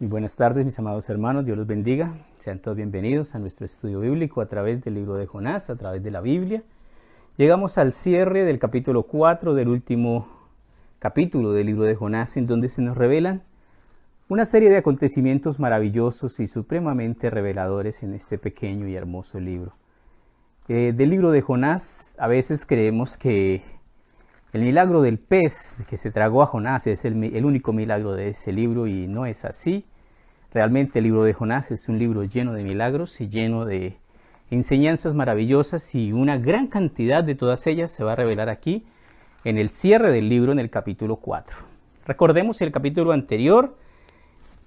Muy buenas tardes, mis amados hermanos, Dios los bendiga. Sean todos bienvenidos a nuestro estudio bíblico a través del libro de Jonás, a través de la Biblia. Llegamos al cierre del capítulo 4 del último capítulo del libro de Jonás, en donde se nos revelan una serie de acontecimientos maravillosos y supremamente reveladores en este pequeño y hermoso libro. Del libro de Jonás, a veces creemos que el milagro del pez que se tragó a Jonás es el único milagro de ese libro, y no es así. Realmente el libro de Jonás es un libro lleno de milagros y lleno de enseñanzas maravillosas, y una gran cantidad de todas ellas se va a revelar aquí en el cierre del libro, en el capítulo 4. Recordemos, el capítulo anterior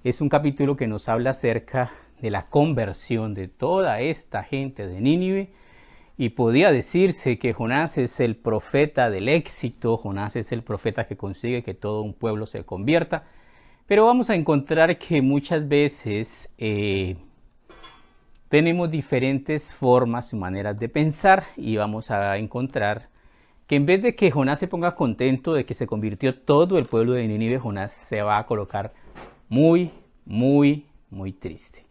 es un capítulo que nos habla acerca de la conversión de toda esta gente de Nínive, y podía decirse que Jonás es el profeta del éxito. Jonás es el profeta que consigue que todo un pueblo se convierta. Pero vamos a encontrar que muchas veces tenemos diferentes formas y maneras de pensar, y vamos a encontrar que en vez de que Jonás se ponga contento de que se convirtió todo el pueblo de Nínive, Jonás se va a colocar muy triste.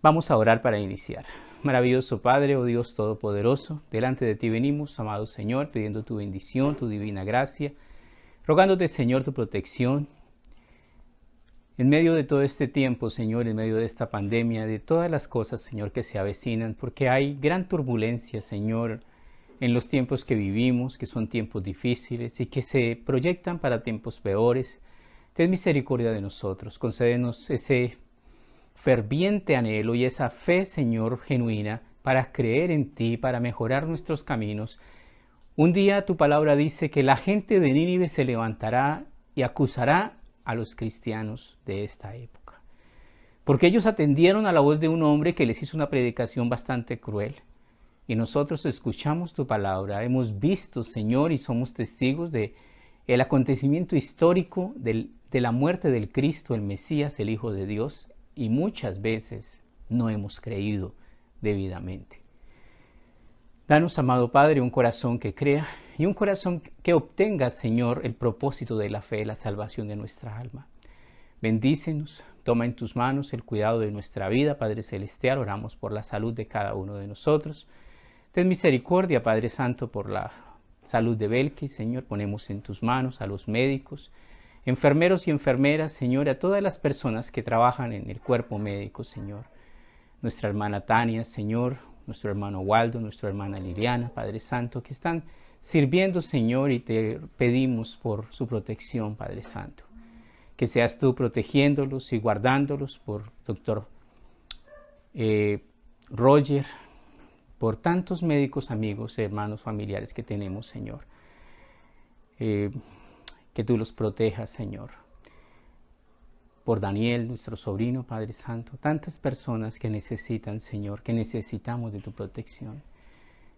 Vamos a orar para iniciar. Maravilloso Padre, oh Dios Todopoderoso, delante de ti venimos, amado Señor, pidiendo tu bendición, tu divina gracia, rogándote, Señor, tu protección en medio de todo este tiempo, Señor, en medio de esta pandemia, de todas las cosas, Señor, que se avecinan, porque hay gran turbulencia, Señor, en los tiempos que vivimos, que son tiempos difíciles y que se proyectan para tiempos peores. Ten misericordia de nosotros, concédenos ese ferviente anhelo y esa fe, Señor, genuina, para creer en ti, para mejorar nuestros caminos. Un día tu palabra dice que la gente de Nínive se levantará y acusará a los cristianos de esta época, porque ellos atendieron a la voz de un hombre que les hizo una predicación bastante cruel. Y nosotros escuchamos tu palabra, hemos visto, Señor, y somos testigos de el acontecimiento histórico de la muerte del Cristo, el Mesías, el Hijo de Dios, y muchas veces no hemos creído debidamente. Danos, amado Padre, un corazón que crea y un corazón que obtenga, Señor, el propósito de la fe, la salvación de nuestra alma. Bendícenos, toma en tus manos el cuidado de nuestra vida, Padre Celestial. Oramos por la salud de cada uno de nosotros. Ten misericordia, Padre Santo, por la salud de Belki, Señor. Ponemos en tus manos a los médicos, enfermeros y enfermeras, Señor, a todas las personas que trabajan en el cuerpo médico, Señor. Nuestra hermana Tania, Señor, nuestro hermano Waldo, nuestra hermana Liliana, Padre Santo, que están sirviendo, Señor, y te pedimos por su protección, Padre Santo. Que seas tú protegiéndolos y guardándolos, por doctor Roger, por tantos médicos, amigos, hermanos, familiares que tenemos, Señor. Que tú los protejas, Señor. Por Daniel, nuestro sobrino, Padre Santo, tantas personas que necesitan, Señor, que necesitamos de tu protección.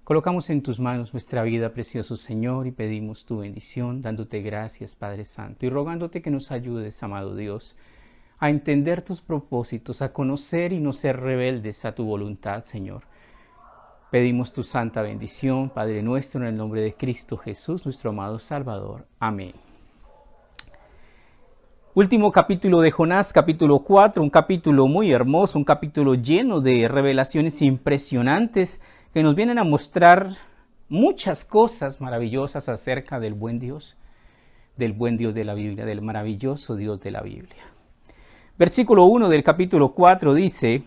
Colocamos en tus manos nuestra vida, precioso Señor, y pedimos tu bendición, dándote gracias, Padre Santo, y rogándote que nos ayudes, amado Dios, a entender tus propósitos, a conocer y no ser rebeldes a tu voluntad, Señor. Pedimos tu santa bendición, Padre nuestro, en el nombre de Cristo Jesús, nuestro amado Salvador. Amén. Último capítulo de Jonás, capítulo 4, un capítulo muy hermoso, un capítulo lleno de revelaciones impresionantes que nos vienen a mostrar muchas cosas maravillosas acerca del buen Dios de la Biblia, del maravilloso Dios de la Biblia. Versículo 1 del capítulo 4 dice: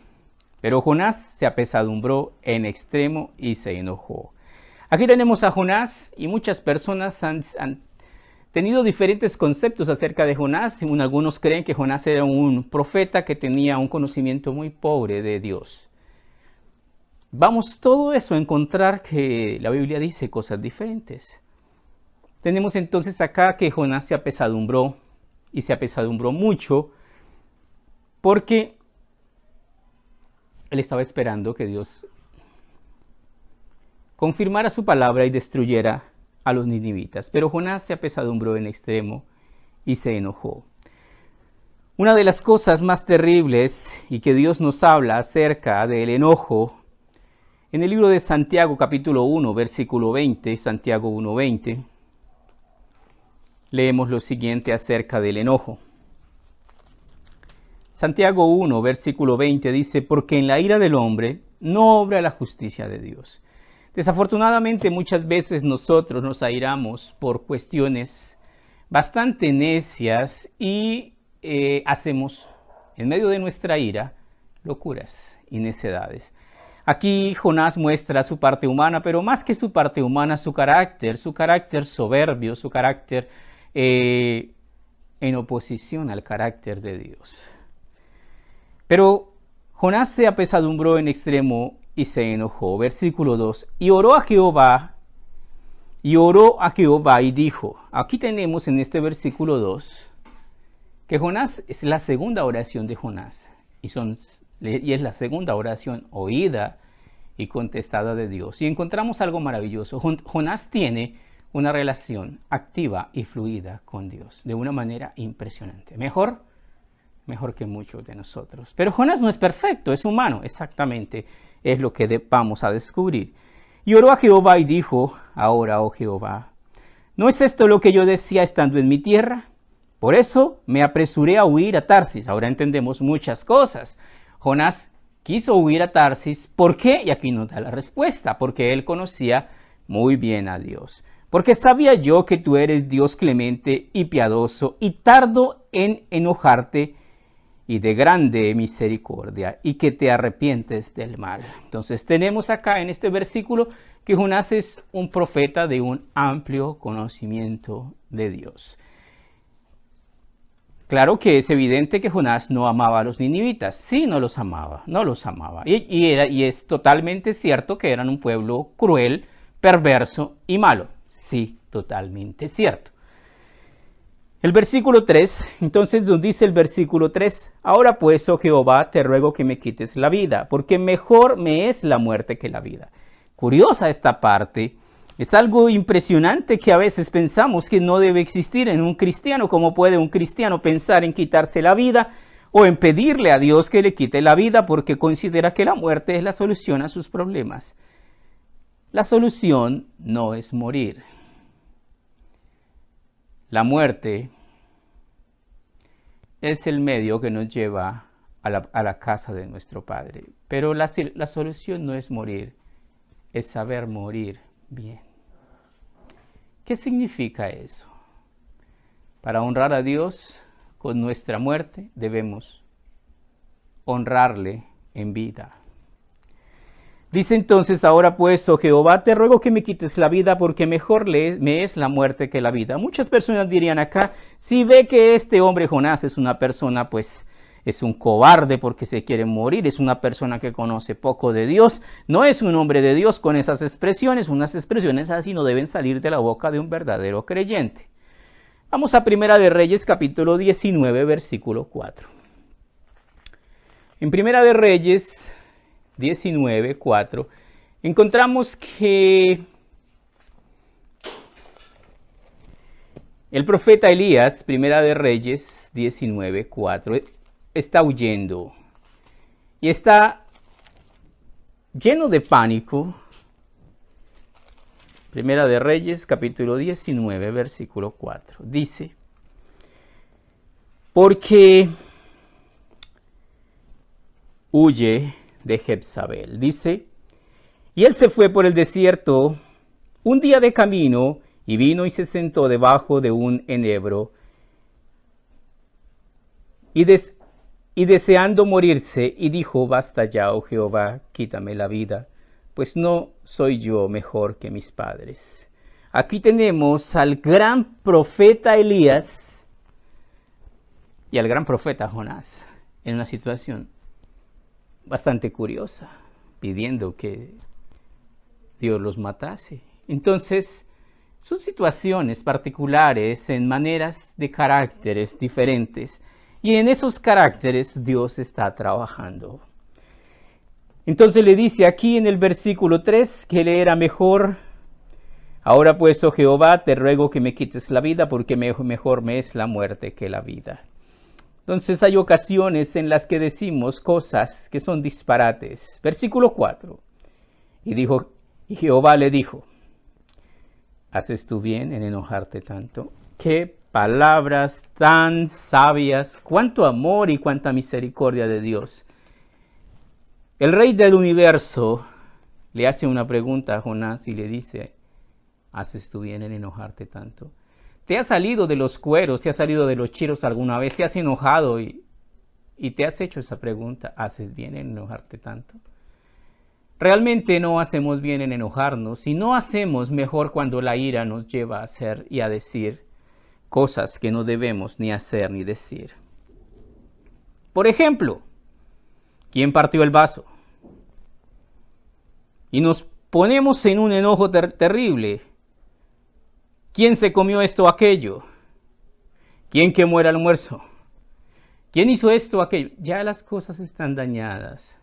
pero Jonás se apesadumbró en extremo y se enojó. Aquí tenemos a Jonás, y muchas personas han tenido diferentes conceptos acerca de Jonás. Algunos creen que Jonás era un profeta que tenía un conocimiento muy pobre de Dios. Vamos todo eso a encontrar que la Biblia dice cosas diferentes. Tenemos entonces acá que Jonás se apesadumbró, y se apesadumbró mucho, porque él estaba esperando que Dios confirmara su palabra y destruyera a los ninivitas. Pero Jonás se apesadumbró en extremo y se enojó. Una de las cosas más terribles, y que Dios nos habla acerca del enojo, en el libro de Santiago capítulo 1, versículo 20, Santiago 1:20, leemos lo siguiente acerca del enojo. Santiago 1, versículo 20 dice, porque en la ira del hombre no obra la justicia de Dios. Desafortunadamente muchas veces nosotros nos airamos por cuestiones bastante necias y hacemos en medio de nuestra ira locuras y necedades. Aquí Jonás muestra su parte humana, pero más que su parte humana, su carácter soberbio, su carácter en oposición al carácter de Dios. Pero Jonás se apesadumbró en extremo y se enojó. Versículo 2. Y oró a Jehová y dijo, aquí tenemos en este versículo 2, que Jonás es la segunda oración de Jonás. Y es la segunda oración oída y contestada de Dios. Y encontramos algo maravilloso. Jonás tiene una relación activa y fluida con Dios de una manera impresionante. Mejor que muchos de nosotros. Pero Jonás no es perfecto, es humano. Exactamente es lo que vamos a descubrir. Y oró a Jehová y dijo, ahora, oh Jehová, ¿no es esto lo que yo decía estando en mi tierra? Por eso me apresuré a huir a Tarsis. Ahora entendemos muchas cosas. Jonás quiso huir a Tarsis. ¿Por qué? Y aquí nos da la respuesta. Porque él conocía muy bien a Dios. Porque sabía yo que tú eres Dios clemente y piadoso y tardo en enojarte y de grande misericordia y que te arrepientes del mal. Entonces tenemos acá en este versículo que Jonás es un profeta de un amplio conocimiento de Dios. Claro que es evidente que Jonás no amaba a los ninivitas. Sí, no los amaba. Y es totalmente cierto que eran un pueblo cruel, perverso y malo. Sí, totalmente cierto. El versículo 3, entonces nos dice el versículo 3, ahora pues, oh Jehová, te ruego que me quites la vida, porque mejor me es la muerte que la vida. Curiosa esta parte. Es algo impresionante que a veces pensamos que no debe existir en un cristiano. ¿Cómo puede un cristiano pensar en quitarse la vida o en pedirle a Dios que le quite la vida porque considera que la muerte es la solución a sus problemas? La solución no es morir. La muerte es el medio que nos lleva a la casa de nuestro Padre. Pero la solución no es morir, es saber morir bien. ¿Qué significa eso? Para honrar a Dios con nuestra muerte debemos honrarle en vida. Dice entonces, ahora pues, oh Jehová, te ruego que me quites la vida porque mejor me es la muerte que la vida. Muchas personas dirían acá, si ve que este hombre Jonás es una persona, pues es un cobarde porque se quiere morir, es una persona que conoce poco de Dios, no es un hombre de Dios con esas expresiones, unas expresiones así no deben salir de la boca de un verdadero creyente. Vamos a Primera de Reyes, capítulo 19, versículo 4. En Primera de Reyes 19, 4, encontramos que el profeta Elías, Primera de Reyes 19, 4, está huyendo y está lleno de pánico. Primera de Reyes, capítulo 19, versículo 4, dice, porque huye de Jezabel. Dice, y él se fue por el desierto un día de camino y vino y se sentó debajo de un enebro y deseando morirse y dijo, basta ya, oh Jehová, quítame la vida, pues no soy yo mejor que mis padres. Aquí tenemos al gran profeta Elías y al gran profeta Jonás en una situación bastante curiosa, pidiendo que Dios los matase. Entonces, son situaciones particulares en maneras de caracteres diferentes, y en esos caracteres Dios está trabajando. Entonces le dice aquí en el versículo 3 que le era mejor, ahora pues, oh Jehová, te ruego que me quites la vida, porque mejor me es la muerte que la vida. Entonces hay ocasiones en las que decimos cosas que son disparates. Versículo 4. Y Jehová le dijo, ¿haces tú bien en enojarte tanto? ¿Qué palabras tan sabias, cuánto amor y cuánta misericordia de Dios. El rey del universo le hace una pregunta a Jonás y le dice, ¿haces tú bien en enojarte tanto? ¿Te has salido de los cueros, te has salido de los chiros alguna vez? ¿Te has enojado y te has hecho esa pregunta? ¿Haces bien en enojarte tanto? Realmente no hacemos bien en enojarnos y no hacemos mejor cuando la ira nos lleva a hacer y a decir cosas que no debemos ni hacer ni decir. Por ejemplo, ¿quién partió el vaso? Y nos ponemos en un enojo terrible. ¿Quién se comió esto o aquello? ¿Quién quemó el almuerzo? ¿Quién hizo esto o aquello? Ya las cosas están dañadas.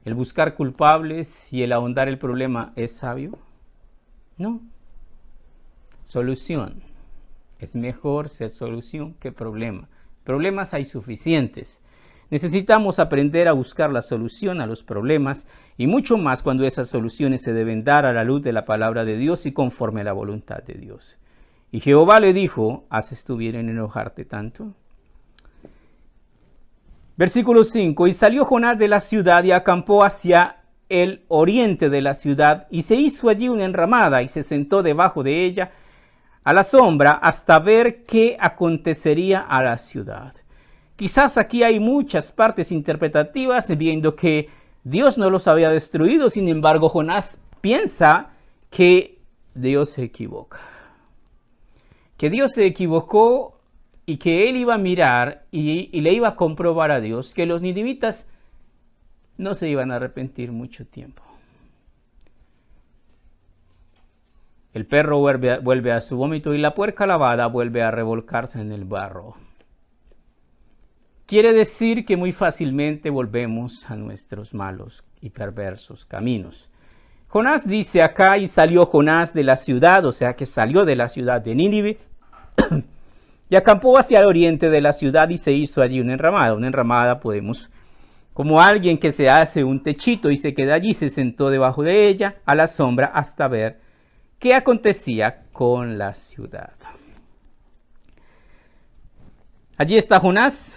¿El buscar culpables y el ahondar el problema es sabio? No. Solución. Es mejor ser solución que problema. Problemas hay suficientes. Necesitamos aprender a buscar la solución a los problemas y mucho más cuando esas soluciones se deben dar a la luz de la palabra de Dios y conforme a la voluntad de Dios. Y Jehová le dijo, ¿haces tú bien en enojarte tanto? Versículo 5, y salió Jonás de la ciudad y acampó hacia el oriente de la ciudad y se hizo allí una enramada y se sentó debajo de ella a la sombra hasta ver qué acontecería a la ciudad. Quizás aquí hay muchas partes interpretativas, viendo que Dios no los había destruido, sin embargo Jonás piensa que Dios se equivoca. Que Dios se equivocó y que él iba a mirar y le iba a comprobar a Dios que los ninivitas no se iban a arrepentir mucho tiempo. El perro vuelve a su vómito y la puerca lavada vuelve a revolcarse en el barro. Quiere decir que muy fácilmente volvemos a nuestros malos y perversos caminos. Jonás dice acá, y salió Jonás de la ciudad, o sea que salió de la ciudad de Nínive, y acampó hacia el oriente de la ciudad y se hizo allí una enramada. Una enramada podemos, como alguien que se hace un techito y se queda allí, se sentó debajo de ella a la sombra hasta ver qué acontecía con la ciudad. Allí está Jonás.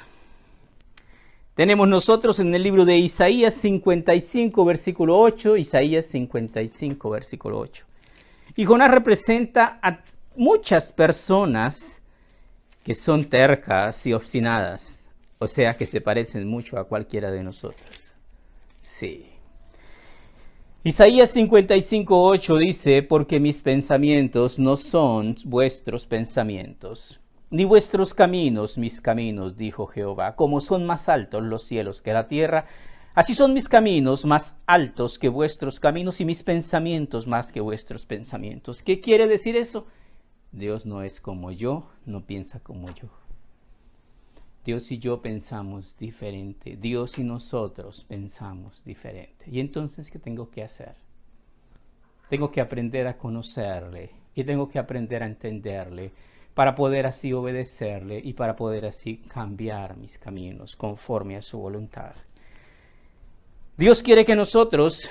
Tenemos nosotros en el libro de Isaías 55, versículo 8, Isaías 55, versículo 8. Y Jonás representa a muchas personas que son tercas y obstinadas, o sea que se parecen mucho a cualquiera de nosotros. Sí. Isaías 55, 8 dice, porque mis pensamientos no son vuestros pensamientos, ni vuestros caminos, mis caminos, dijo Jehová. Como son más altos los cielos que la tierra, así son mis caminos más altos que vuestros caminos y mis pensamientos más que vuestros pensamientos. ¿Qué quiere decir eso? Dios no es como yo, no piensa como yo. Dios y yo pensamos diferente. Dios y nosotros pensamos diferente. Y entonces, ¿qué tengo que hacer? Tengo que aprender a conocerle y tengo que aprender a entenderle, para poder así obedecerle y para poder así cambiar mis caminos conforme a su voluntad. Dios quiere que nosotros,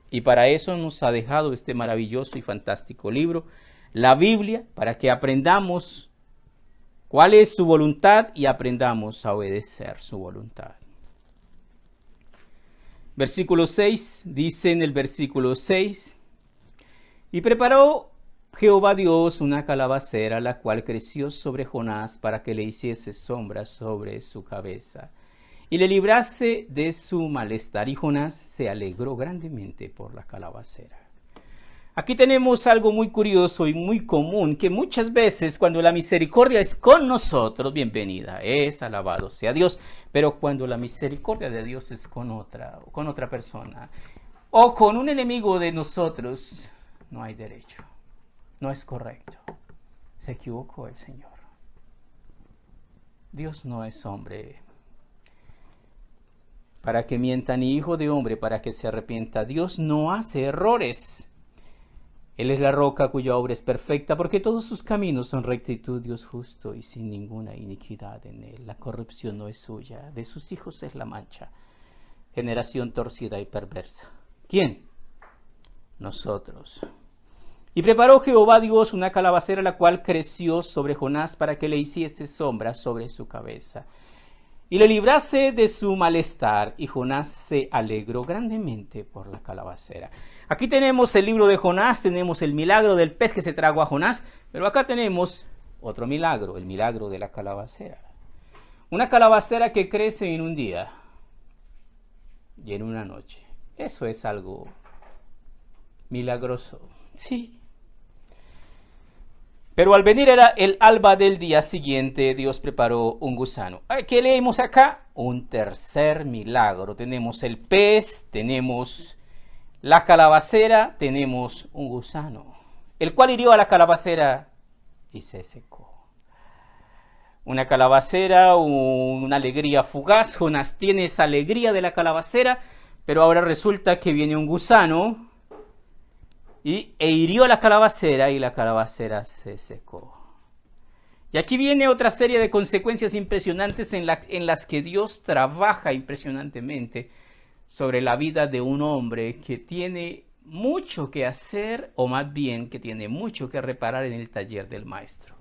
y para eso nos ha dejado este maravilloso y fantástico libro, la Biblia, para que aprendamos cuál es su voluntad y aprendamos a obedecer su voluntad. Versículo 6, dice en el versículo 6, y preparó Jehová Dios una calabacera, la cual creció sobre Jonás para que le hiciese sombra sobre su cabeza y le librase de su malestar. Y Jonás se alegró grandemente por la calabacera. Aquí tenemos algo muy curioso y muy común, que muchas veces cuando la misericordia es con nosotros, bienvenida es, alabado sea Dios, pero cuando la misericordia de Dios es con otra persona, o con un enemigo de nosotros, no hay derecho. No es correcto. Se equivocó el Señor. Dios no es hombre para que mienta, ni hijo de hombre para que se arrepienta. Dios no hace errores. Él es la roca cuya obra es perfecta, porque todos sus caminos son rectitud. Dios justo y sin ninguna iniquidad en él. La corrupción no es suya, de sus hijos es la mancha. Generación torcida y perversa. ¿Quién? Nosotros. Y preparó Jehová Dios una calabacera, la cual creció sobre Jonás para que le hiciese sombra sobre su cabeza y le librase de su malestar. Y Jonás se alegró grandemente por la calabacera. Aquí tenemos el libro de Jonás, tenemos el milagro del pez que se tragó a Jonás, pero acá tenemos otro milagro, el milagro de la calabacera. Una calabacera que crece en un día y en una noche. Eso es algo milagroso. Sí. Pero al venir era el alba del día siguiente, Dios preparó un gusano. ¿Qué leemos acá? Un tercer milagro. Tenemos el pez, tenemos la calabacera, tenemos un gusano, el cual hirió a la calabacera y se secó. Una calabacera, una alegría fugaz. Jonás tiene esa alegría de la calabacera, pero ahora resulta que viene un gusano e hirió a la calabacera y la calabacera se secó. Y aquí viene otra serie de consecuencias impresionantes en las que Dios trabaja impresionantemente sobre la vida de un hombre que tiene mucho que hacer, o más bien que tiene mucho que reparar en el taller del maestro.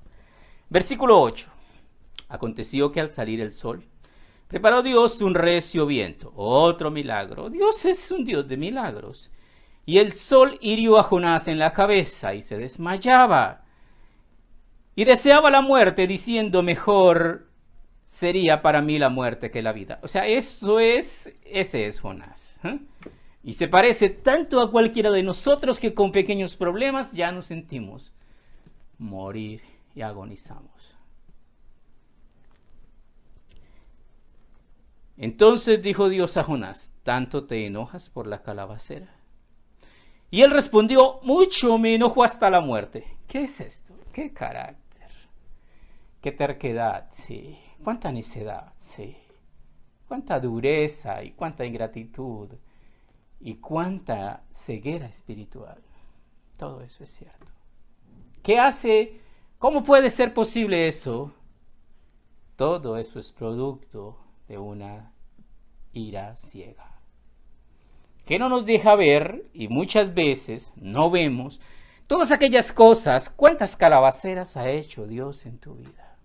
Versículo 8. Aconteció que al salir el sol, preparó Dios un recio viento. Otro milagro. Dios es un Dios de milagros. Y el sol hirió a Jonás en la cabeza y se desmayaba. Y deseaba la muerte, diciendo: mejor sería para mí la muerte que la vida. O sea, ese es Jonás. Y se parece tanto a cualquiera de nosotros que con pequeños problemas ya nos sentimos morir y agonizamos. Entonces dijo Dios a Jonás: ¿tanto te enojas por la calabacera? Y él respondió: mucho me enojo hasta la muerte. ¿Qué es esto? ¿Qué carácter? ¿Qué terquedad? Sí. ¿Cuánta necedad? Sí. ¿Cuánta dureza y cuánta ingratitud? Y cuánta ceguera espiritual. Todo eso es cierto. ¿Qué hace? ¿Cómo puede ser posible eso? Todo eso es producto de una ira ciega, que no nos deja ver, y muchas veces no vemos todas aquellas cosas. ¿Cuántas calabaceras ha hecho Dios en tu vida?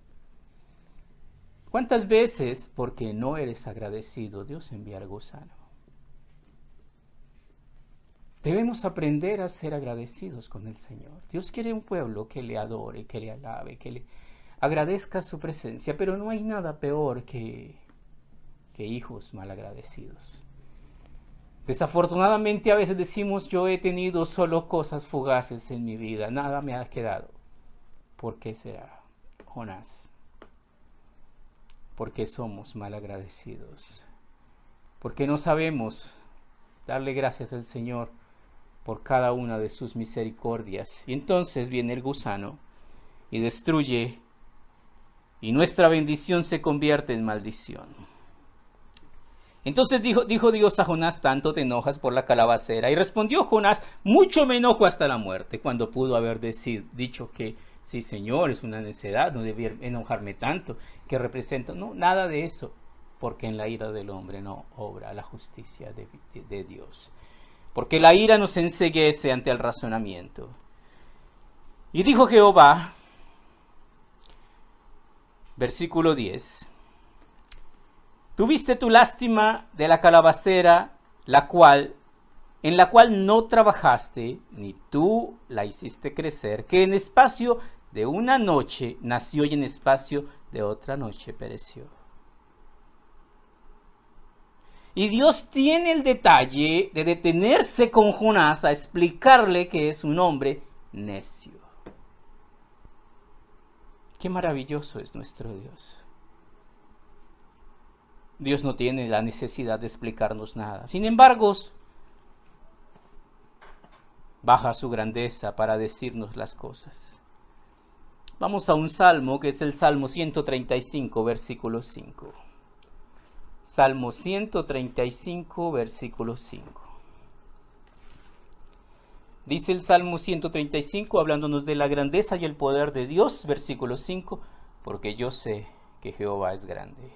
¿Cuántas veces, porque no eres agradecido, Dios envía al gusano? Debemos aprender a ser agradecidos con el Señor. Dios quiere un pueblo que le adore, que le alabe, que le agradezca su presencia, pero no hay nada peor que hijos malagradecidos. Desafortunadamente a veces decimos: yo he tenido solo cosas fugaces en mi vida, nada me ha quedado. ¿Por qué será? Jonás. Porque somos malagradecidos. Porque no sabemos darle gracias al Señor por cada una de sus misericordias. Y entonces viene el gusano y destruye, y nuestra bendición se convierte en maldición. Entonces dijo Dios a Jonás: ¿tanto te enojas por la calabacera? Y respondió Jonás: mucho me enojo hasta la muerte. Cuando pudo haber dicho que sí, Señor, es una necedad, no debía enojarme tanto, que representa. No, nada de eso, porque en la ira del hombre no obra la justicia de Dios. Porque la ira nos enceguece ante el razonamiento. Y dijo Jehová, versículo 10, tuviste tu lástima de la calabacera, en la cual no trabajaste, ni tú la hiciste crecer, que en espacio de una noche nació y en espacio de otra noche pereció. Y Dios tiene el detalle de detenerse con Jonás a explicarle que es un hombre necio. Qué maravilloso es nuestro Dios. Dios no tiene la necesidad de explicarnos nada. Sin embargo, baja su grandeza para decirnos las cosas. Vamos a un salmo que es el Salmo 135, versículo 5. Salmo 135, versículo 5. Dice el Salmo 135, hablándonos de la grandeza y el poder de Dios, versículo 5, porque yo sé que Jehová es grande.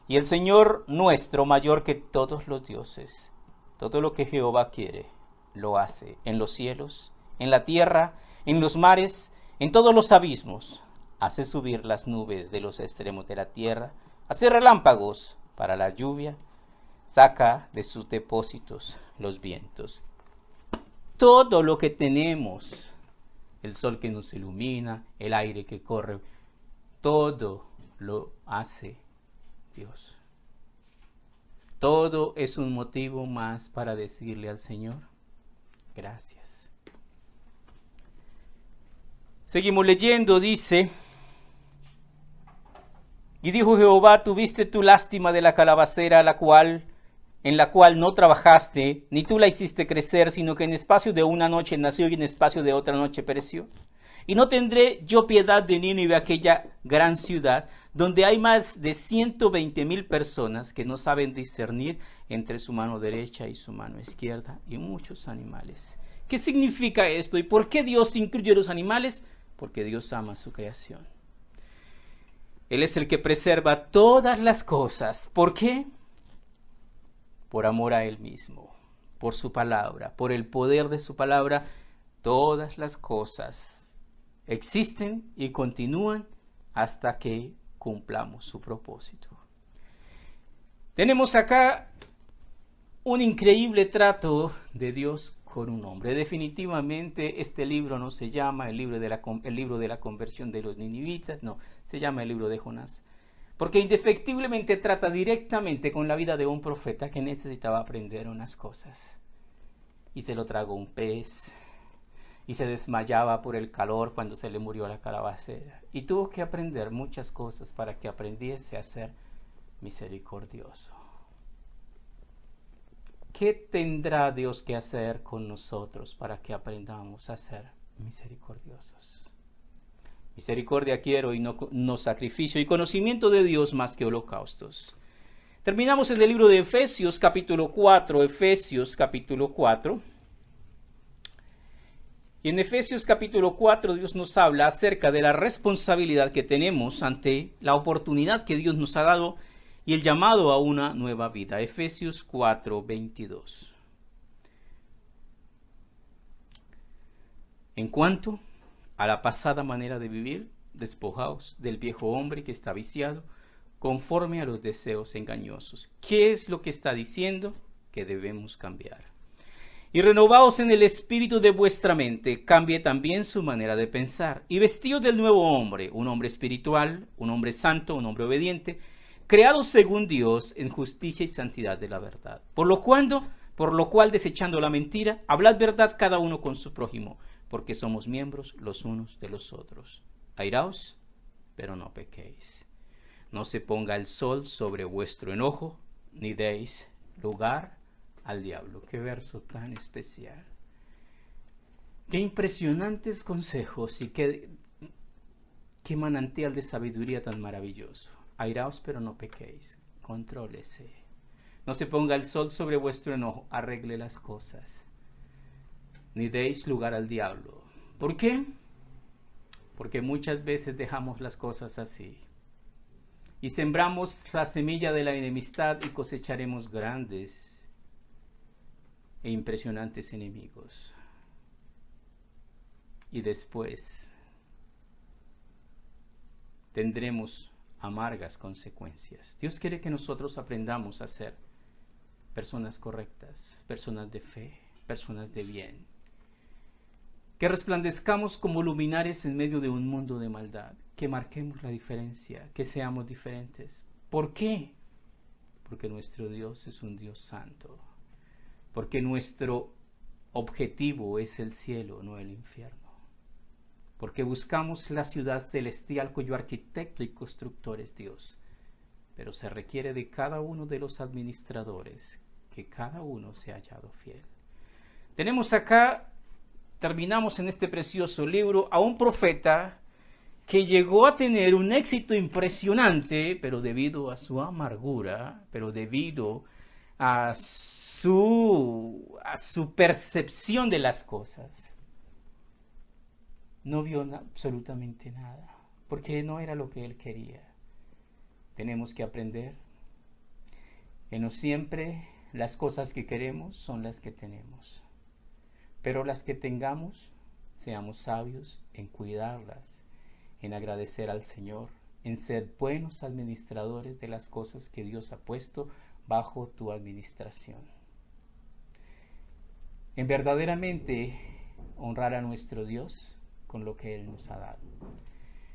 Y el Señor nuestro mayor que todos los dioses. Todo lo que Jehová quiere, lo hace en los cielos, en la tierra, en los mares, en todos los abismos. Hace subir las nubes de los extremos de la tierra, hace relámpagos para la lluvia, saca de sus depósitos los vientos. Todo lo que tenemos, el sol que nos ilumina, el aire que corre, todo lo hace Dios. Todo es un motivo más para decirle al Señor, gracias. Seguimos leyendo, dice, y dijo Jehová, tuviste tu lástima de la calabacera, en la cual no trabajaste, ni tú la hiciste crecer, sino que en espacio de una noche nació y en espacio de otra noche pereció. Y no tendré yo piedad de Nínive, aquella gran ciudad, donde hay más de 120,000 personas que no saben discernir entre su mano derecha y su mano izquierda, y muchos animales. ¿Qué significa esto? ¿Y por qué Dios incluye los animales? Porque Dios ama su creación. Él es el que preserva todas las cosas. ¿Por qué? Por amor a Él mismo, por su palabra, por el poder de su palabra. Todas las cosas existen y continúan hasta que cumplamos su propósito. Tenemos acá un increíble trato de Dios con un hombre. Definitivamente este libro no se llama el libro de la conversión de los ninivitas, no, se llama el libro de Jonás, porque indefectiblemente trata directamente con la vida de un profeta que necesitaba aprender unas cosas. Y se lo tragó un pez, y se desmayaba por el calor cuando se le murió la calabacera. Y tuvo que aprender muchas cosas para que aprendiese a ser misericordioso. ¿Qué tendrá Dios que hacer con nosotros para que aprendamos a ser misericordiosos? Misericordia quiero y no sacrificio, y conocimiento de Dios más que holocaustos. Terminamos en el libro de Efesios capítulo 4, Efesios capítulo 4. Y en Efesios capítulo 4 Dios nos habla acerca de la responsabilidad que tenemos ante la oportunidad que Dios nos ha dado y el llamado a una nueva vida. Efesios 4, 22. En cuanto a la pasada manera de vivir, despojaos del viejo hombre que está viciado, conforme a los deseos engañosos. ¿Qué es lo que está diciendo? Que debemos cambiar. Y renovaos en el espíritu de vuestra mente, cambie también su manera de pensar. Y vestidos del nuevo hombre, un hombre espiritual, un hombre santo, un hombre obediente, creados según Dios en justicia y santidad de la verdad. Por lo cual, desechando la mentira, hablad verdad cada uno con su prójimo, porque somos miembros los unos de los otros. Airaos, pero no pequéis. No se ponga el sol sobre vuestro enojo, ni deis lugar al diablo. Qué verso tan especial. Qué impresionantes consejos y qué manantial de sabiduría tan maravilloso. Airaos, pero no pequéis. Contrólese. No se ponga el sol sobre vuestro enojo. Arregle las cosas. Ni deis lugar al diablo. ¿Por qué? Porque muchas veces dejamos las cosas así. Y sembramos la semilla de la enemistad y cosecharemos grandes e impresionantes enemigos. Y después tendremos amargas consecuencias. Dios quiere que nosotros aprendamos a ser personas correctas, personas de fe, personas de bien. Que resplandezcamos como luminares en medio de un mundo de maldad. Que marquemos la diferencia, que seamos diferentes. ¿Por qué? Porque nuestro Dios es un Dios santo. Porque nuestro objetivo es el cielo, no el infierno. Porque buscamos la ciudad celestial cuyo arquitecto y constructor es Dios. Pero se requiere de cada uno de los administradores que cada uno se haya hallado fiel. Tenemos acá, terminamos en este precioso libro, a un profeta que llegó a tener un éxito impresionante, pero debido a su amargura, pero debido a su percepción de las cosas, no vio absolutamente nada, porque no era lo que él quería. Tenemos que aprender que no siempre las cosas que queremos son las que tenemos, pero las que tengamos Seamos sabios en cuidarlas, en agradecer al Señor, en ser buenos administradores de las cosas que Dios ha puesto bajo tu administración. En verdaderamente honrar a nuestro Dios con lo que Él nos ha dado.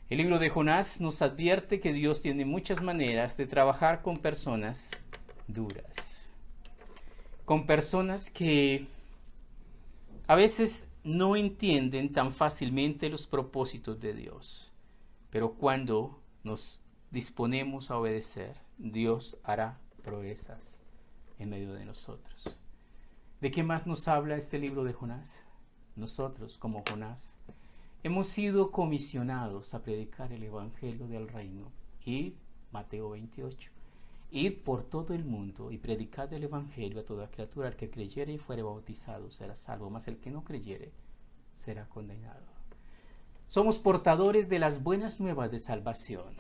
El libro de Jonás nos advierte que Dios tiene muchas maneras de trabajar con personas duras, con personas que a veces no entienden tan fácilmente los propósitos de Dios, pero cuando nos disponemos a obedecer, Dios hará proezas en medio de nosotros. ¿De qué más nos habla este libro de Jonás? Nosotros, como Jonás, hemos sido comisionados a predicar el evangelio del reino. Y Mateo 28. Id por todo el mundo y predicad el evangelio a toda criatura. El que creyere y fuere bautizado será salvo, mas el que no creyere será condenado. Somos portadores de las buenas nuevas de salvación.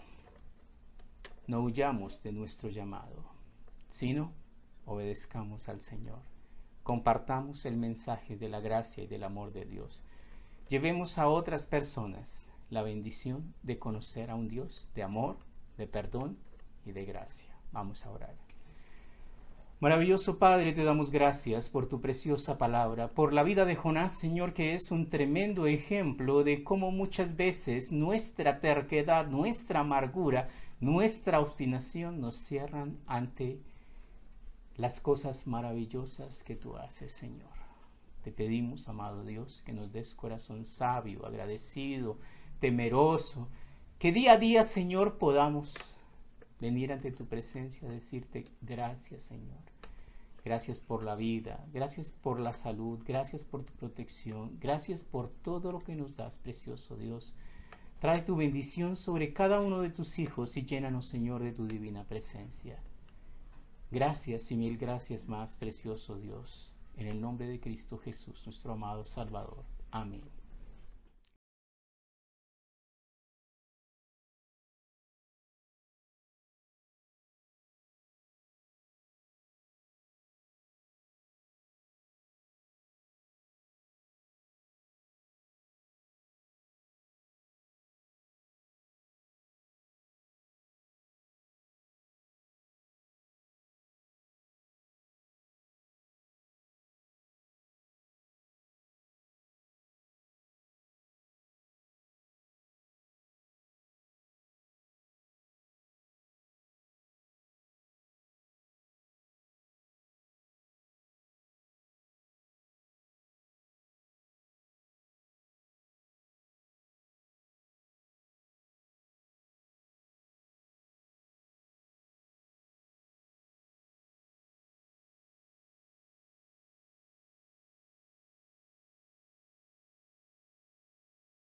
No huyamos de nuestro llamado, sino obedezcamos al Señor. Compartamos el mensaje de la gracia y del amor de Dios. Llevemos a otras personas la bendición de conocer a un Dios de amor, de perdón y de gracia. Vamos a orar. Maravilloso Padre, te damos gracias por tu preciosa palabra, por la vida de Jonás, Señor, que es un tremendo ejemplo de cómo muchas veces nuestra terquedad, nuestra amargura, nuestra obstinación nos cierran ante las cosas maravillosas que tú haces, Señor. Te pedimos, amado Dios, que nos des corazón sabio, agradecido, temeroso, que día a día, Señor, podamos venir ante tu presencia a decirte gracias, Señor. Gracias por la vida, gracias por la salud, gracias por tu protección, gracias por todo lo que nos das, precioso Dios. Trae tu bendición sobre cada uno de tus hijos y llénanos, Señor, de tu divina presencia. Gracias y mil gracias más, precioso Dios, en el nombre de Cristo Jesús, nuestro amado Salvador. Amén.